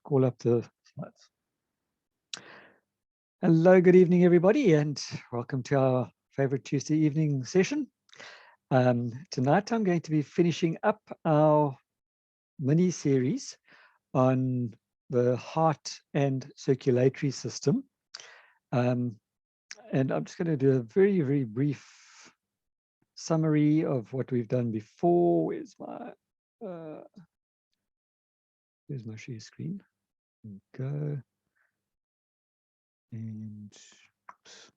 call up the slides. Hello, good evening, everybody, and welcome to our favorite Tuesday evening session. Tonight, I'm going to be finishing up our mini series on the heart and circulatory system. And I'm just going to do a very, very brief summary of what we've done before. Where's my share screen? Go. And oops.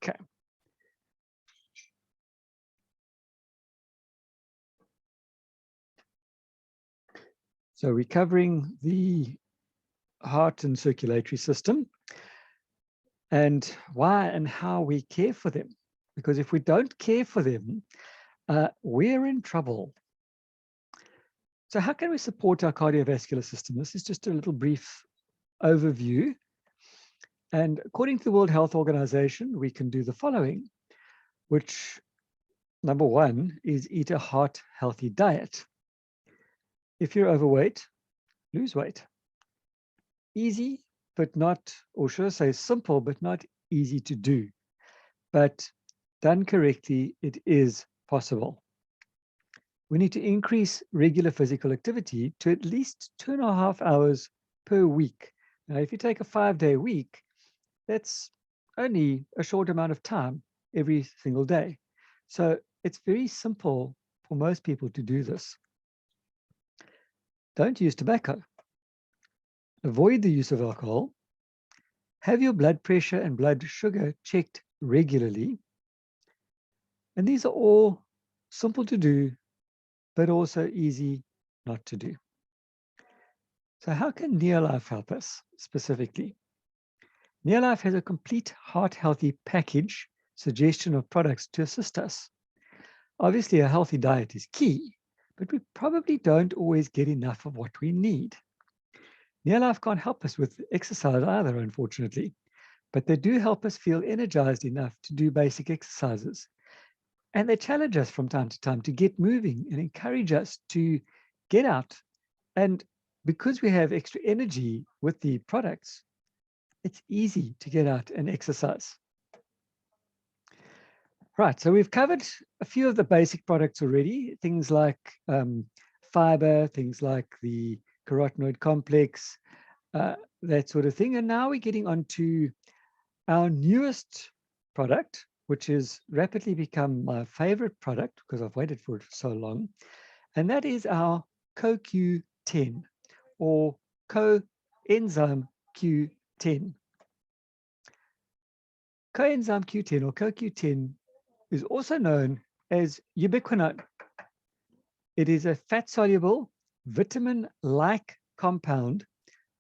Okay. So we're covering the heart and circulatory system and why and how we care for them. Because if we don't care for them, we're in trouble. So how can we support our cardiovascular system? This is just a little brief overview. And according to the World Health Organization, we can do the following, which number one is eat a heart healthy diet. If you're overweight, lose weight. Easy, but not, or should I say simple, but not easy to do. But done correctly, it is possible. We need to increase regular physical activity to at least 2.5 hours per week. Now, if you take a 5-day week, that's only a short amount of time every single day. So it's very simple for most people to do this. Don't use tobacco. Avoid the use of alcohol. Have your blood pressure and blood sugar checked regularly. And these are all simple to do, but also easy not to do. So how can Neolife help us specifically? Neolife has a complete heart healthy package suggestion of products to assist us. Obviously, a healthy diet is key, but we probably don't always get enough of what we need. Neolife can't help us with exercise either, unfortunately, but they do help us feel energized enough to do basic exercises. And they challenge us from time to time to get moving and encourage us to get out. And because we have extra energy with the products, it's easy to get out and exercise. Right, so we've covered a few of the basic products already, things like fiber, things like the carotenoid complex, that sort of thing. And now we're getting on to our newest product, which has rapidly become my favorite product because I've waited for it for so long. And that is our CoQ10 or coenzyme Q10. Coenzyme Q10 or CoQ10 is also known as ubiquinone. It is a fat-soluble, vitamin-like compound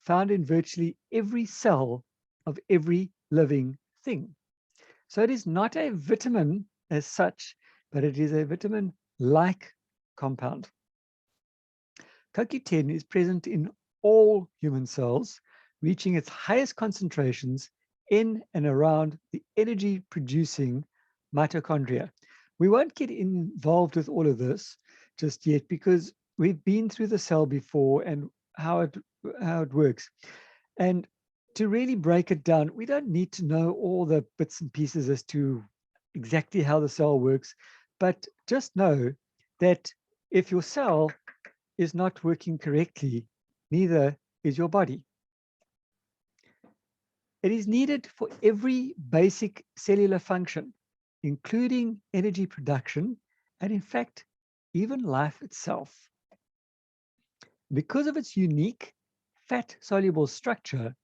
found in virtually every cell of every living thing. So it is not a vitamin as such, but it is a vitamin-like compound. CoQ10 is present in all human cells, reaching its highest concentrations in and around the energy-producing mitochondria. We won't get involved with all of this just yet because we've been through the cell before and how it works. And to really break it down, we don't need to know all the bits and pieces as to exactly how the cell works, but just know that if your cell is not working correctly, neither is your body. It is needed for every basic cellular function, including energy production, and in fact, even life itself. Because of its unique fat-soluble structure,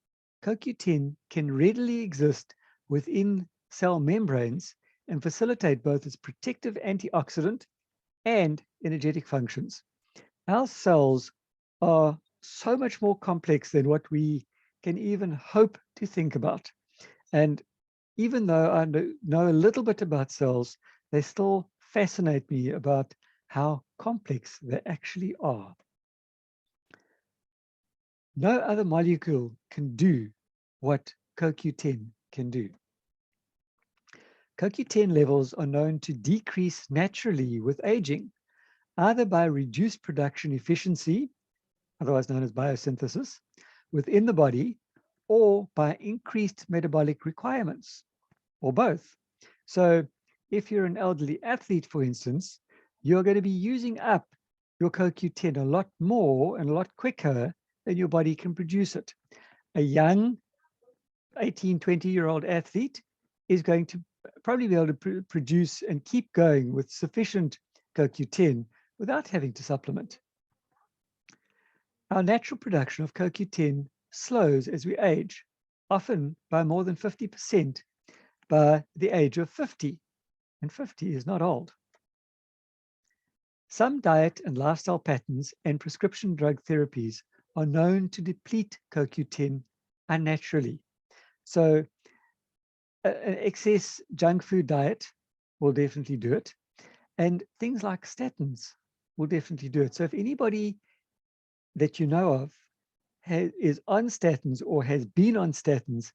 CoQ10 can readily exist within cell membranes and facilitate both its protective antioxidant and energetic functions. Our cells are so much more complex than what we can even hope to think about. And even though I know a little bit about cells, they still fascinate me about how complex they actually are. No other molecule can do what CoQ10 can do. CoQ10 levels are known to decrease naturally with aging, either by reduced production efficiency, otherwise known as biosynthesis, within the body, or by increased metabolic requirements, or both. So if you're an elderly athlete, for instance, you're going to be using up your CoQ10 a lot more and a lot quicker than your body can produce it. A young 18, 20-year-old athlete is going to probably be able to produce and keep going with sufficient CoQ10 without having to supplement. Our natural production of CoQ10 slows as we age, often by more than 50% by the age of 50, and 50 is not old. Some diet and lifestyle patterns and prescription drug therapies are known to deplete CoQ10 unnaturally. So an excess junk food diet will definitely do it. And things like statins will definitely do it. So if anybody that you know of is on statins or has been on statins,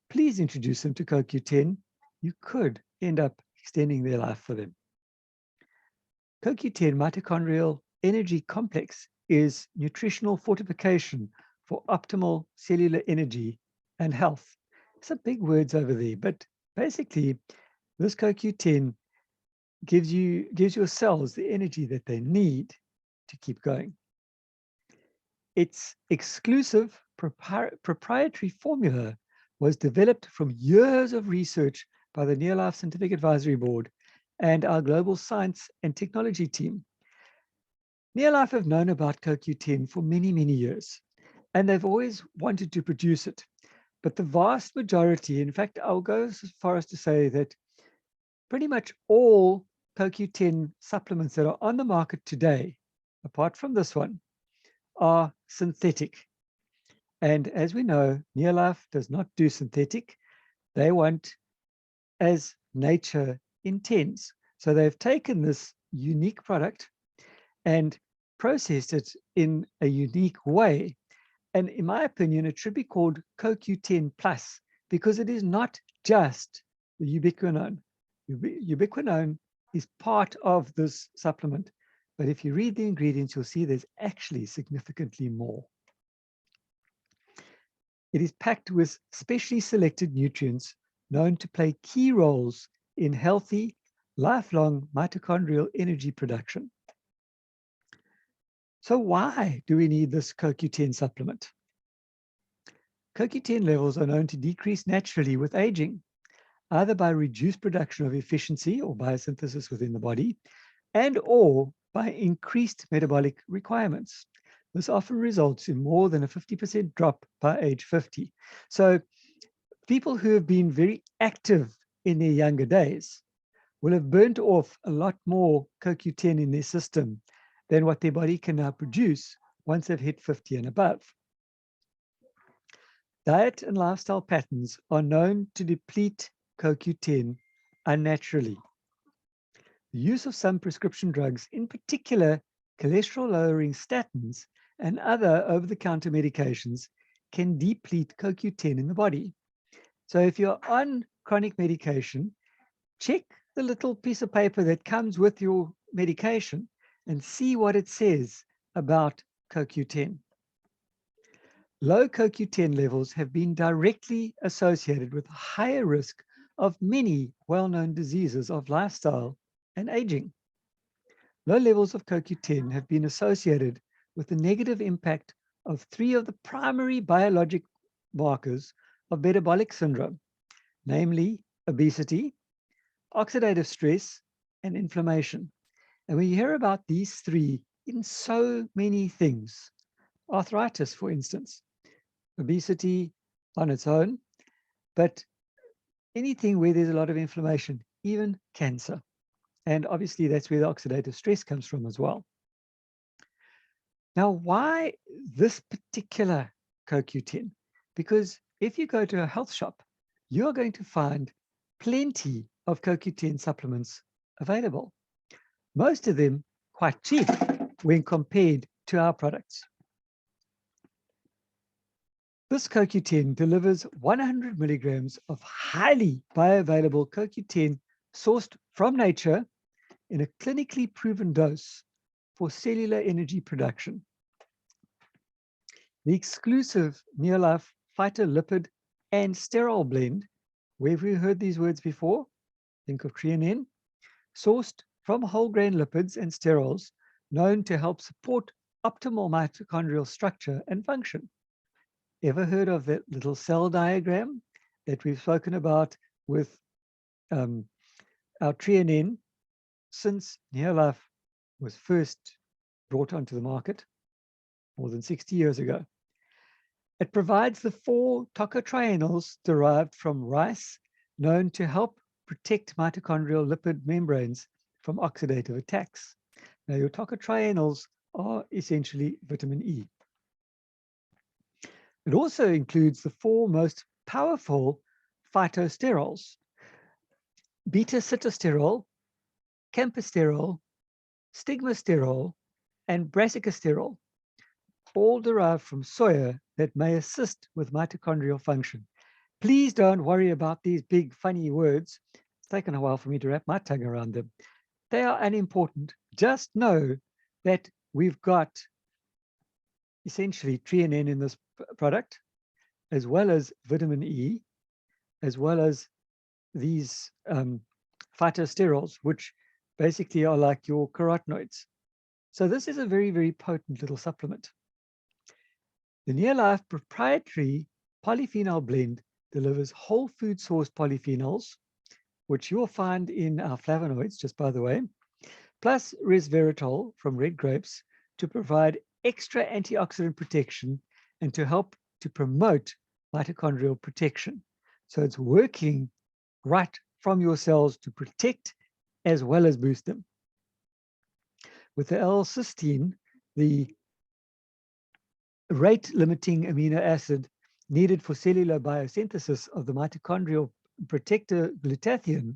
please introduce them to CoQ10. You could end up extending their life for them. CoQ10 mitochondrial energy complex is nutritional fortification for optimal cellular energy and health. Some big words over there, but basically this CoQ10 gives your cells the energy that they need to keep going. Its exclusive proprietary formula was developed from years of research by the Neolife Scientific Advisory Board and our global science and technology team. Neolife have known about CoQ10 for many, many years, and they've always wanted to produce it. But the vast majority, in fact, I'll go as far as to say that pretty much all CoQ10 supplements that are on the market today, apart from this one, are synthetic. And as we know, Neolife does not do synthetic. They want as nature intends. So they've taken this unique product and processed it in a unique way. And in my opinion, it should be called CoQ10 Plus because it is not just the ubiquinone. Ubiquinone is part of this supplement. But if you read the ingredients, you'll see there's actually significantly more. It is packed with specially selected nutrients known to play key roles in healthy, lifelong mitochondrial energy production. So why do we need this CoQ10 supplement? CoQ10 levels are known to decrease naturally with aging, either by reduced production of efficiency or biosynthesis within the body, and or by increased metabolic requirements. This often results in more than a 50% drop by age 50. So people who have been very active in their younger days will have burnt off a lot more CoQ10 in their system than what their body can now produce once they've hit 50 and above. Diet and lifestyle patterns are known to deplete CoQ10 unnaturally. The use of some prescription drugs, in particular cholesterol-lowering statins and other over-the-counter medications, can deplete CoQ10 in the body. So if you're on chronic medication, check the little piece of paper that comes with your medication and see what it says about CoQ10. Low CoQ10 levels have been directly associated with higher risk of many well-known diseases of lifestyle and aging. Low levels of CoQ10 have been associated with the negative impact of 3 of the primary biologic markers of metabolic syndrome, namely obesity, oxidative stress, and inflammation. And we hear about these 3 in so many things. Arthritis, for instance, obesity on its own, but anything where there's a lot of inflammation, even cancer. And obviously that's where the oxidative stress comes from as well. Now, why this particular CoQ10? Because if you go to a health shop, you're going to find plenty of CoQ10 supplements available. Most of them quite cheap when compared to our products. This CoQ10 delivers 100 milligrams of highly bioavailable CoQ10 sourced from nature in a clinically proven dose for cellular energy production. The exclusive Neolife phytolipid and sterol blend, where have we heard these words before? Think of Treonine, sourced from whole grain lipids and sterols known to help support optimal mitochondrial structure and function. Ever heard of that little cell diagram that we've spoken about with our Treonine since Neolife was first brought onto the market more than 60 years ago? It provides the 4 tocotrienols derived from rice known to help protect mitochondrial lipid membranes from oxidative attacks. Now, your tocotrienols are essentially vitamin E. It also includes the 4 most powerful phytosterols: beta-sitosterol, campisterol, stigmasterol, and brassicasterol, all derived from soya that may assist with mitochondrial function. Please don't worry about these big, funny words. It's taken a while for me to wrap my tongue around them. They are unimportant. Just know that we've got essentially Treonine in this product, as well as vitamin E, as well as these phytosterols, which basically are like your carotenoids. So this is a very, very potent little supplement. The Neolife proprietary polyphenol blend delivers whole food sourced polyphenols, which you'll find in our flavonoids, just by the way, plus resveratrol from red grapes to provide extra antioxidant protection and to help to promote mitochondrial protection. So it's working right from your cells to protect as well as boost them. With the L-cysteine, the rate-limiting amino acid needed for cellular biosynthesis of the mitochondrial protector glutathione,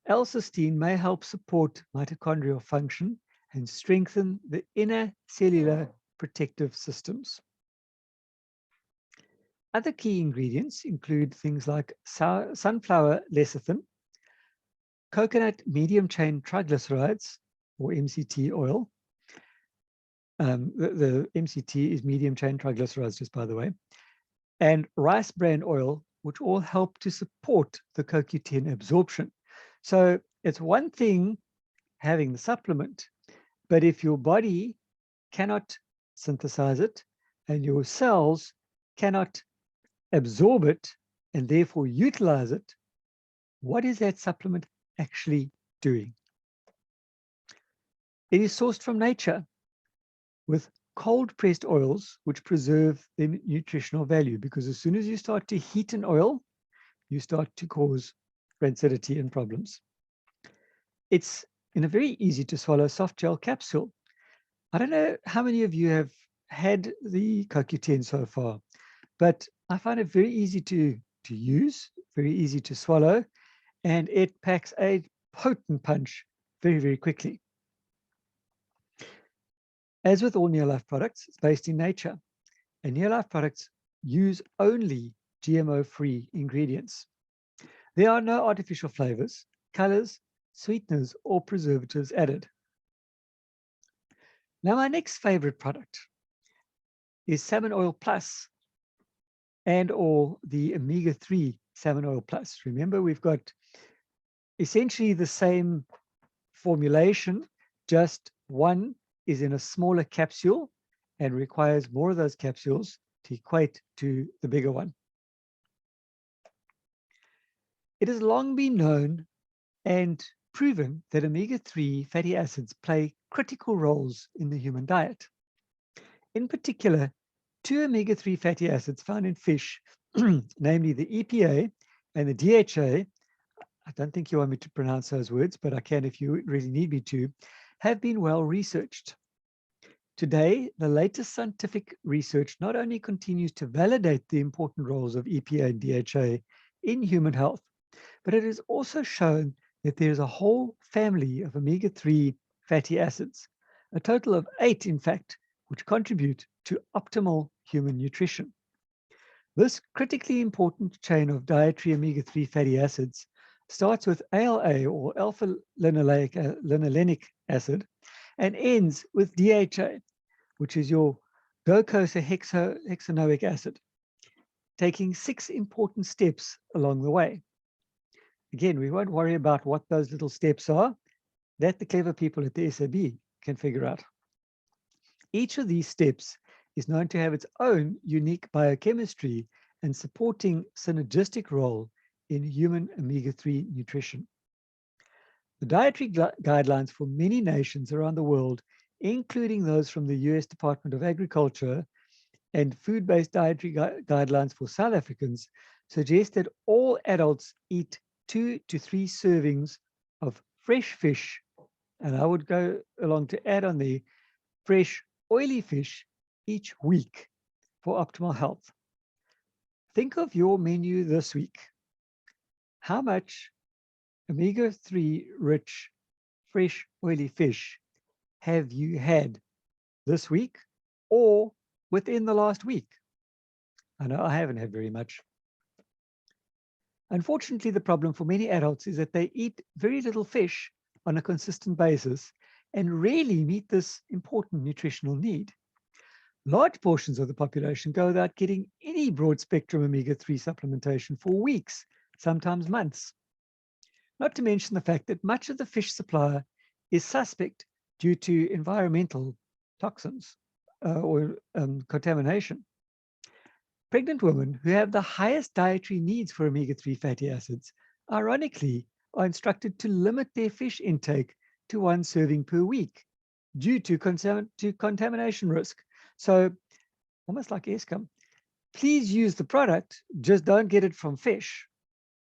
L-cysteine may help support mitochondrial function and strengthen the inner cellular protective systems. Other key ingredients include things like sunflower lecithin, coconut medium-chain triglycerides, or MCT oil. The MCT is medium-chain triglycerides, just by the way, and rice bran oil, which all help to support the CoQ10 absorption. So it's one thing having the supplement, but if your body cannot synthesize it and your cells cannot absorb it and therefore utilize it, what is that supplement actually doing? It is sourced from nature with cold pressed oils, which preserve their nutritional value, because as soon as you start to heat an oil, you start to cause rancidity and problems. It's in a very easy to swallow soft gel capsule. I don't know how many of you have had the CoQ10 so far, but I find it very easy to use, very easy to swallow, and it packs a potent punch very, very quickly. As with all Neolife products, it's based in nature, and Neolife products use only GMO-free ingredients. There are no artificial flavors, colors, sweeteners, or preservatives added. Now, my next favorite product is Salmon Oil Plus and/or the Omega-3 Salmon Oil Plus. Remember, we've got essentially the same formulation, just one is in a smaller capsule and requires more of those capsules to equate to the bigger one. It has long been known and proven that omega-3 fatty acids play critical roles in the human diet. In particular, 2 omega-3 fatty acids found in fish, namely the EPA and the DHA, I don't think you want me to pronounce those words, but I can if you really need me to, have been well researched. Today, the latest scientific research not only continues to validate the important roles of EPA and DHA in human health, but it has also shown that there's a whole family of omega-3 fatty acids, a total of 8, in fact, which contribute to optimal human nutrition. This critically important chain of dietary omega-3 fatty acids starts with ALA or alpha-linolenic acid and ends with DHA, which is your docosahexaenoic acid, taking 6 important steps along the way. Again, we won't worry about what those little steps are. That the clever people at the SAB can figure out. Each of these steps is known to have its own unique biochemistry and supporting synergistic role in human omega-3 nutrition. The dietary guidelines for many nations around the world, including those from the US Department of Agriculture and food-based dietary guidelines for South Africans, suggest that all adults eat 2 to 3 servings of fresh fish, and I would go along to add on the fresh oily fish each week for optimal health. Think of your menu this week. How much omega-3 rich fresh oily fish have you had this week or within the last week? I know I haven't had very much. Unfortunately, the problem for many adults is that they eat very little fish on a consistent basis and rarely meet this important nutritional need. Large portions of the population go without getting any broad spectrum omega-3 supplementation for weeks, sometimes months. Not to mention the fact that much of the fish supply is suspect due to environmental toxins or contamination. Pregnant women who have the highest dietary needs for omega-3 fatty acids, ironically, are instructed to limit their fish intake to 1 serving per week due to contamination risk. So, almost like Eskom, please use the product, just don't get it from fish.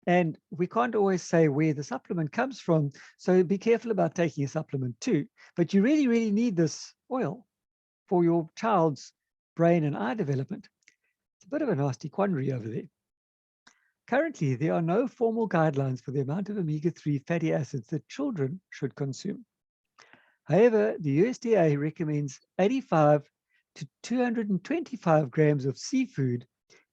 And we can't always say where the supplement comes from, so be careful about taking a supplement too. But you really, really need this oil for your child's brain and eye development. It's a bit of a nasty quandary over there. Currently, there are no formal guidelines for the amount of omega-3 fatty acids that children should consume. However, the USDA recommends 85 to 225 grams of seafood,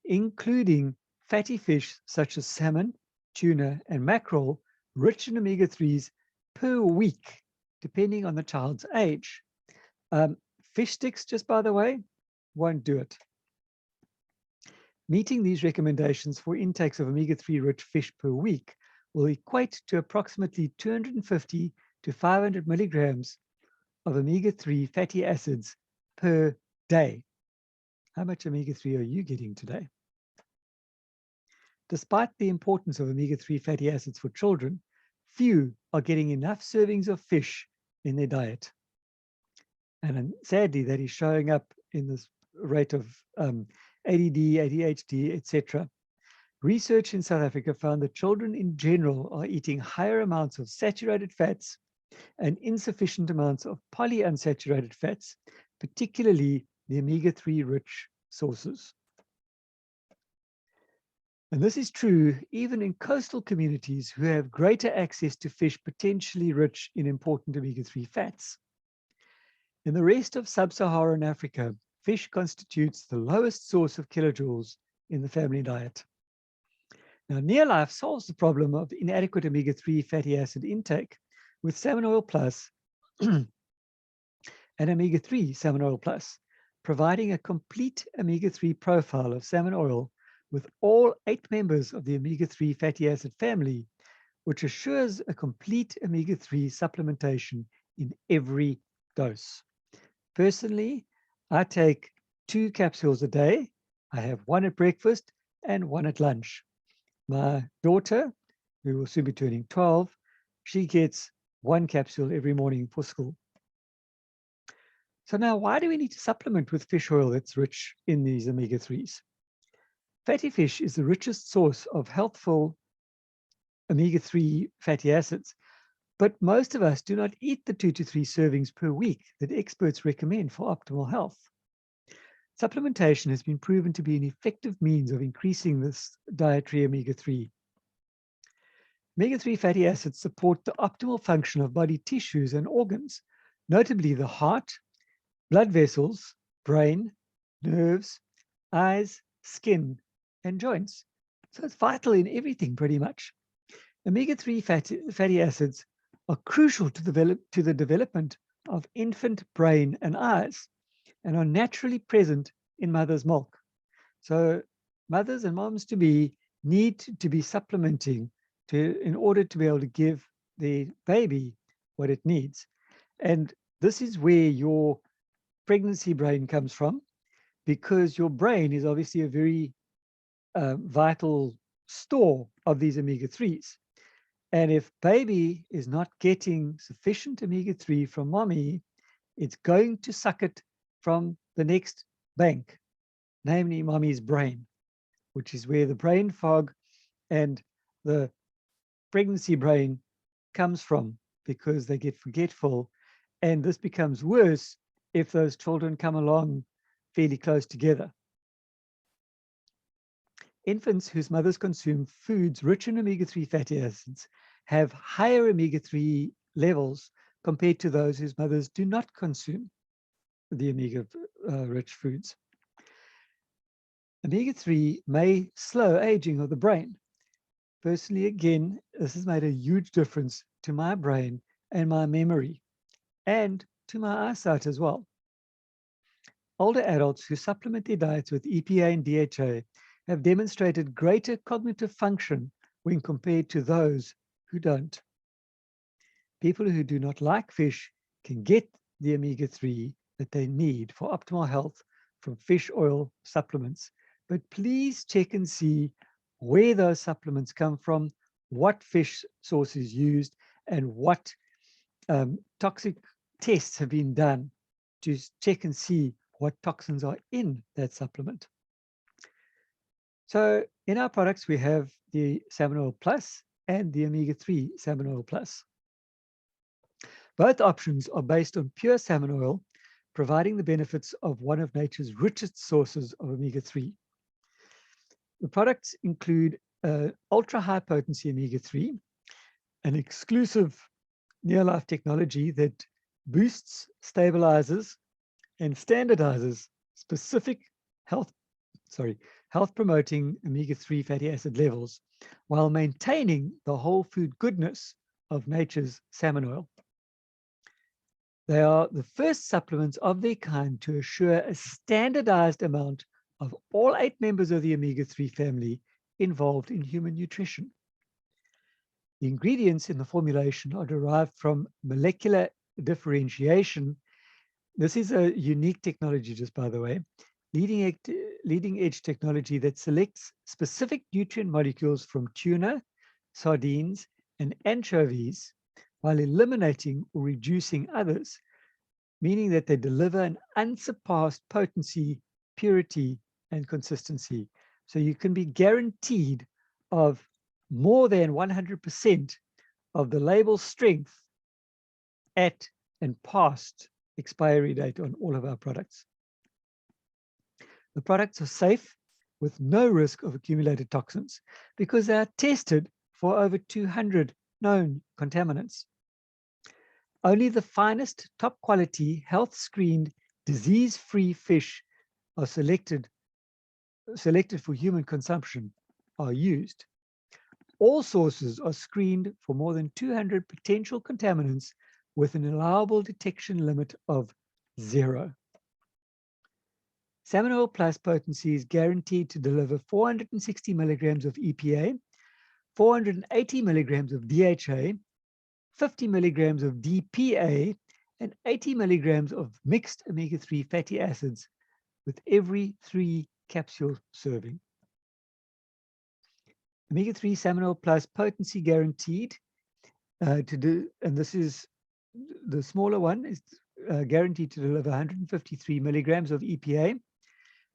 including fatty fish such as salmon, tuna, and mackerel, rich in omega-3s per week, depending on the child's age. Fish sticks, just by the way, won't do it. Meeting these recommendations for intakes of omega-3 rich fish per week will equate to approximately 250 to 500 milligrams of omega-3 fatty acids per day. How much omega-3 are you getting today? Despite the importance of omega-3 fatty acids for children, few are getting enough servings of fish in their diet. And sadly, that is showing up in this rate of ADD, ADHD, etc. Research in South Africa found that children in general are eating higher amounts of saturated fats and insufficient amounts of polyunsaturated fats, particularly the omega-3 rich sources. And this is true even in coastal communities who have greater access to fish potentially rich in important omega-3 fats. In the rest of sub-Saharan Africa, fish constitutes the lowest source of kilojoules in the family diet. Now, Neolife solves the problem of inadequate omega-3 fatty acid intake with Salmon Oil Plus and Omega-3 Salmon Oil Plus, providing a complete omega-3 profile of salmon oil with all 8 members of the omega-3 fatty acid family, which assures a complete omega-3 supplementation in every dose. Personally, I take 2 capsules a day. I have 1 at breakfast and 1 at lunch. My daughter, who will soon be turning 12, she gets 1 capsule every morning for school. So now, why do we need to supplement with fish oil that's rich in these omega-3s? Fatty fish is the richest source of healthful omega-3 fatty acids, but most of us do not eat the 2 to 3 servings per week that experts recommend for optimal health. Supplementation has been proven to be an effective means of increasing this dietary omega-3. Omega-3 fatty acids support the optimal function of body tissues and organs, notably the heart, blood vessels, brain, nerves, eyes, skin, and joints. So it's vital in everything pretty much. Omega-3 fatty acids are crucial to the development of infant brain and eyes and are naturally present in mother's milk. So mothers and moms to be need to be supplementing in order to be able to give the baby what it needs. And this is where your pregnancy brain comes from, because your brain is obviously a very vital store of these omega-3s. And if baby is not getting sufficient omega-3 from mommy, it's going to suck it from the next bank, namely mommy's brain, which is where the brain fog and the pregnancy brain comes from, because they get forgetful. And this becomes worse if those children come along fairly close together. Infants whose mothers consume foods rich in omega-3 fatty acids have higher omega-3 levels compared to those whose mothers do not consume the omega-rich foods. Omega-3 may slow aging of the brain. Personally, again, this has made a huge difference to my brain and my memory, and to my eyesight as well. Older adults who supplement their diets with EPA and DHA have demonstrated greater cognitive function when compared to those who don't. People who do not like fish can get the omega-3 that they need for optimal health from fish oil supplements. But please check and see where those supplements come from, what fish source is used, and what toxic tests have been done to check and see what toxins are in that supplement. So in our products, we have the Salmon Oil Plus and the Omega-3 Salmon Oil Plus. Both options are based on pure salmon oil, providing the benefits of one of nature's richest sources of omega-3. The products include ultra-high potency omega-3, an exclusive near-life technology that boosts, stabilizes, and standardizes specific health-promoting omega-3 fatty acid levels while maintaining the whole food goodness of nature's salmon oil. They are the first supplements of their kind to assure a standardized amount of all 8 members of the omega-3 family involved in human nutrition. The ingredients in the formulation are derived from molecular differentiation. This is a unique technology, just by the way, leading edge technology that selects specific nutrient molecules from tuna, sardines, and anchovies, while eliminating or reducing others, meaning that they deliver an unsurpassed potency, purity, and consistency. So you can be guaranteed of more than 100% of the label strength at and past expiry date on all of our products. The products are safe with no risk of accumulated toxins because they are tested for over 200 known contaminants. Only the finest, top quality, health screened, disease-free fish are selected for human consumption are used. All sources are screened for more than 200 potential contaminants with an allowable detection limit of 0. Salmon Oil Plus potency is guaranteed to deliver 460 milligrams of EPA, 480 milligrams of DHA, 50 milligrams of DPA, and 80 milligrams of mixed omega-3 fatty acids with every 3 capsule serving. Omega-3 Salmon Oil Plus potency guaranteed and this is the smaller one, is guaranteed to deliver 153 milligrams of EPA,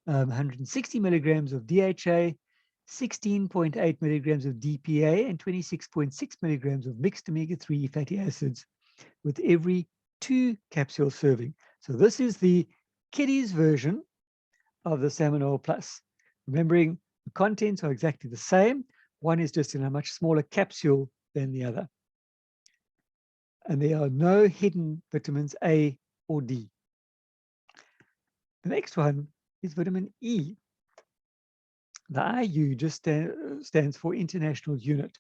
160 milligrams of DHA, 16.8 milligrams of DPA, and 26.6 milligrams of mixed omega-3 fatty acids with every 2 capsule serving. So this is the kiddies version of the Salmon Oil Plus. Remembering the contents are exactly the same. One is just in a much smaller capsule than the other. And there are no hidden vitamins A or D. The next one is vitamin E. The IU just stands for International Unit.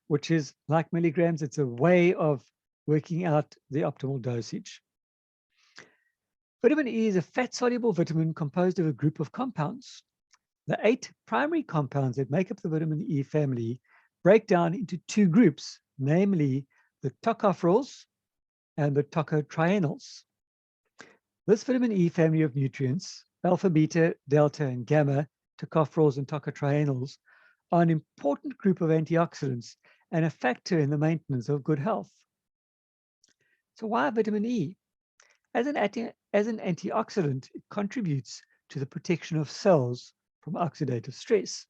which is like milligrams. It's a way of working out the optimal dosage. Vitamin E is a fat-soluble vitamin composed of a group of compounds. The 8 primary compounds that make up the vitamin E family break down into 2 groups, namely the tocopherols and the tocotrienols. This vitamin E family of nutrients, alpha, beta, delta, and gamma, tocopherols and tocotrienols, are an important group of antioxidants and a factor in the maintenance of good health. So why vitamin E? As an antioxidant, it contributes to the protection of cells from oxidative stress.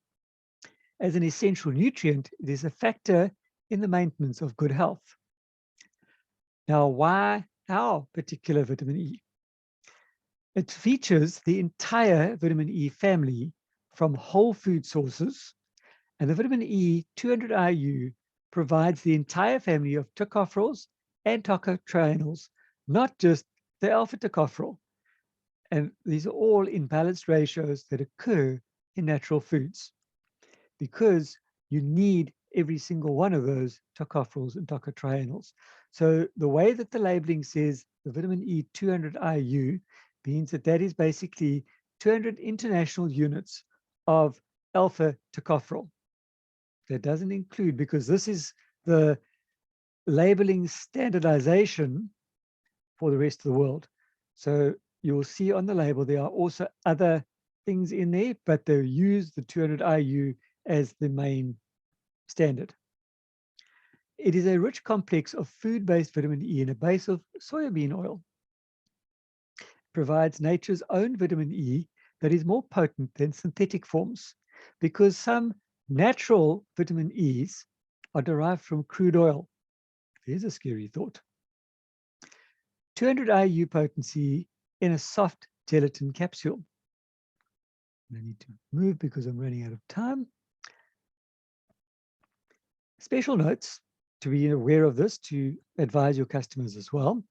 As an essential nutrient, it is a factor in the maintenance of good health. Now, why our particular vitamin E? It features the entire vitamin E family from whole food sources, and the vitamin E 200 IU provides the entire family of tocopherols and tocotrienols, not just the alpha tocopherol. And these are all in balanced ratios that occur in natural foods, because you need every single one of those tocopherols and tocotrienols. So the way that the labeling says the vitamin E 200 IU means that that is basically 200 international units of alpha tocopherol. That doesn't include, because this is the labeling standardization for the rest of the world. So you will see on the label there are also other things in there, but they use the 200 IU as the main standard. It is a rich complex of food-based vitamin E in a base of soybean oil. It provides nature's own vitamin E that is more potent than synthetic forms, because some natural vitamin E's are derived from crude oil. There's a scary thought. 200 IU potency in a soft gelatin capsule. I need to move because I'm running out of time. Special notes to be aware of this, to advise your customers as well.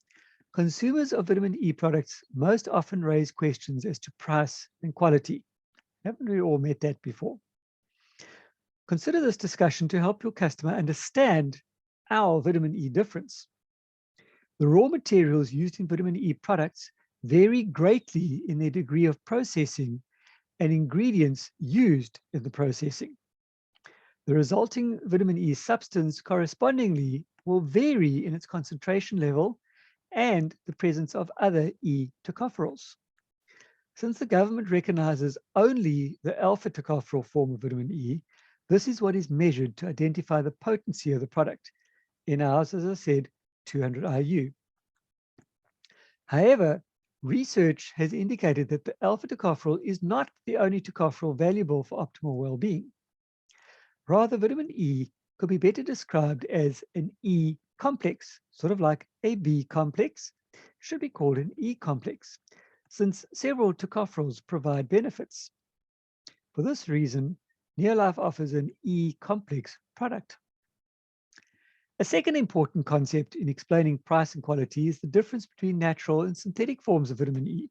Consumers of vitamin E products most often raise questions as to price and quality. Haven't we all met that before? Consider this discussion to help your customer understand our vitamin E difference. The raw materials used in vitamin E products vary greatly in their degree of processing and ingredients used in the processing. The resulting vitamin E substance correspondingly will vary in its concentration level and the presence of other E tocopherols. Since the government recognizes only the alpha tocopherol form of vitamin E, this is what is measured to identify the potency of the product. In ours, as I said, 200 IU. However, research has indicated that the alpha tocopherol is not the only tocopherol valuable for optimal well-being. Rather, vitamin E could be better described as an E complex, sort of like a B complex, should be called an E complex, since several tocopherols provide benefits. For this reason, Neolife offers an E complex product. A second important concept in explaining price and quality is the difference between natural and synthetic forms of vitamin E.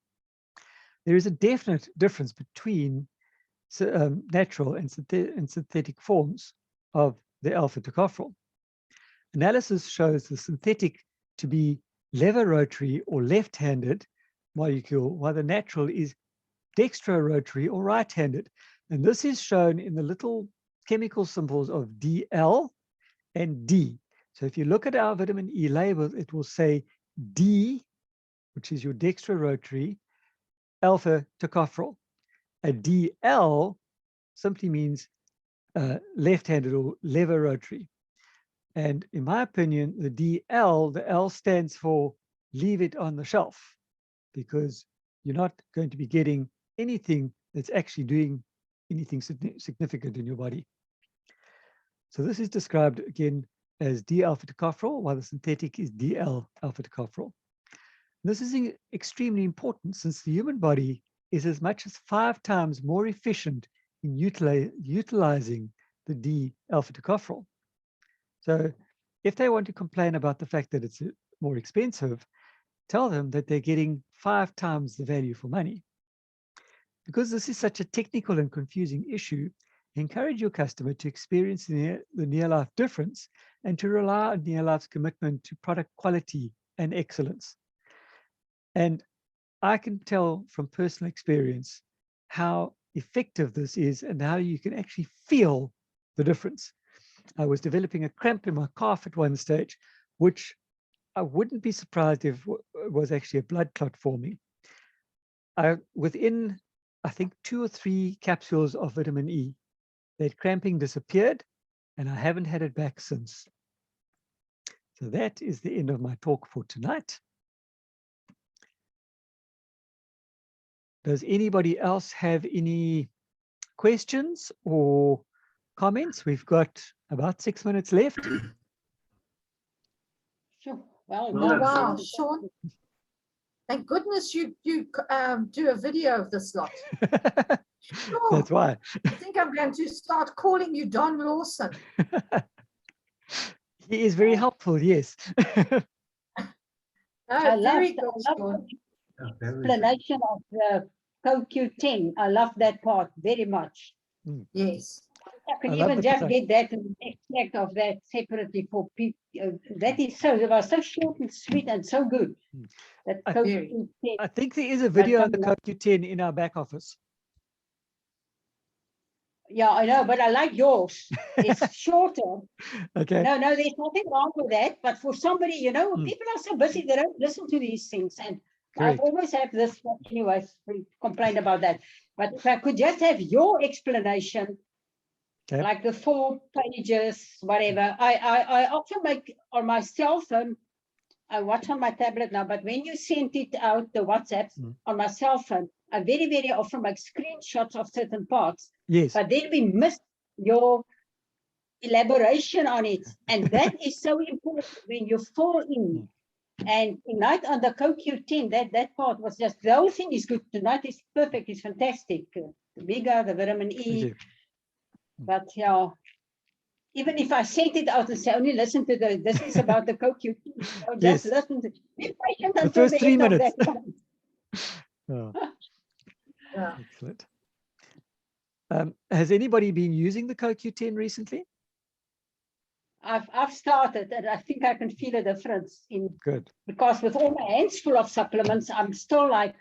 There is a definite difference between natural and synthetic forms of the alpha tocopherol. Analysis shows the synthetic to be levorotary or left-handed molecule, while the natural is dextrorotary or right-handed. And this is shown in the little chemical symbols of DL and D. So if you look at our vitamin E label, it will say D, which is your dextrorotary alpha tocopherol. A DL simply means left-handed or levorotary. And in my opinion, the DL, the L stands for leave it on the shelf, because you're not going to be getting anything that's actually doing anything significant in your body. So this is described again as D-alpha tocopherol, while the synthetic is DL-alpha tocopherol. This is extremely important, since the human body is as much as 5 times more efficient in utilizing the D-alpha tocopherol. So if they want to complain about the fact that it's more expensive, tell them that they're getting 5 times the value for money. Because this is such a technical and confusing issue, encourage your customer to experience the Neolife difference and to rely on Neolife's commitment to product quality and excellence. And I can tell from personal experience how effective this is and how you can actually feel the difference. I was developing a cramp in my calf at one stage, which I wouldn't be surprised if it was actually a blood clot forming. Within, I think, 2 or 3 capsules of vitamin E, that cramping disappeared, and I haven't had it back since. So that is the end of my talk for tonight. Does anybody else have any questions or comments? We've got about 6 minutes left. Sure. Well, Oh, wow, Sean. Thank goodness you do a video of this lot. Oh, That's why. I think I'm going to start calling you Don Lawson. He is very helpful, yes. Very good, Sean. Explanation of the CoQ10. I love that part very much. Yes. I can I love even the just part. get that and extract of that separately for people. That is so, it was so short and sweet and so good. That I- CoQ10. I think there is a video on the CoQ10 in our back office. Yeah, I know, but I like yours. It's shorter. Okay. No, there's nothing wrong with that. But for somebody, you know, people are so busy, they don't listen to these things. And Correct. I always have this, anyways, we complain about that. But if I could just have your explanation, Okay. like the 4 pages, whatever. I often make on my cell phone, I watch on my tablet now, but when you send it out, the WhatsApp on my cell phone, I very, very often make screenshots of certain parts. Yes. But then we miss your elaboration on it. And that is so important when you fall in. And tonight on the CoQ10, that part was just, the whole thing is good. Tonight is perfect, it's fantastic. The Vega, the vitamin Thank E. you. But yeah, even if I sent it out and say, only listen to this is about the CoQ10. So just Yes. listen to be patient The until first the 3 end of minutes. that one. Oh, Yeah. excellent. Has anybody been using the CoQ10 recently? I've started and I think I can feel a difference in, Good. because with all my hands full of supplements, I'm still like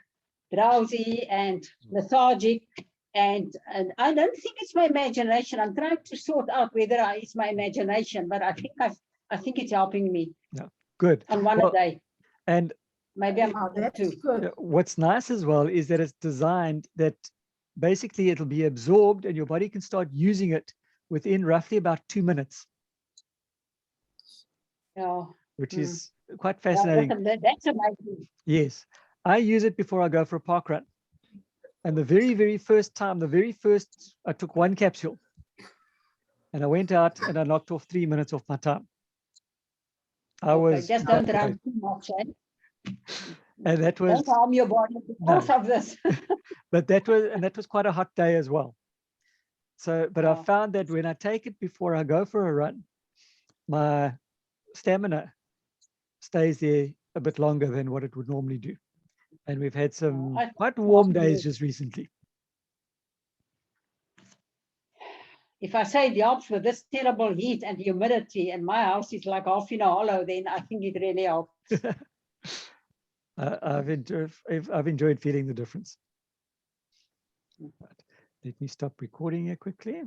drowsy and lethargic. And I don't think it's my imagination. I'm trying to sort out whether it's my imagination, but I think it's helping me. Yeah, good. On one Well, a day. And Maybe I'm Oh, that's too. good. what's nice as well is that it's designed that basically it'll be absorbed and your body can start using it within roughly about 2 minutes, Yeah. which is quite Yeah, fascinating. that's amazing. Yes, I use it before I go for a park run. And the very first time, I took 1 capsule and I went out and I knocked off 3 minutes off my time. I was Just don't run too much. and that was Don't harm your body because of this. but that was quite a hot day as well. So, but I found that when I take it before I go for a run, my stamina stays there a bit longer than what it would normally do. And we've had some quite warm days just recently. If I say it helps with this terrible heat and humidity, and my house is like half in a hollow, then I think it really helps. I've enjoyed feeling the difference. Right. Let me stop recording here quickly.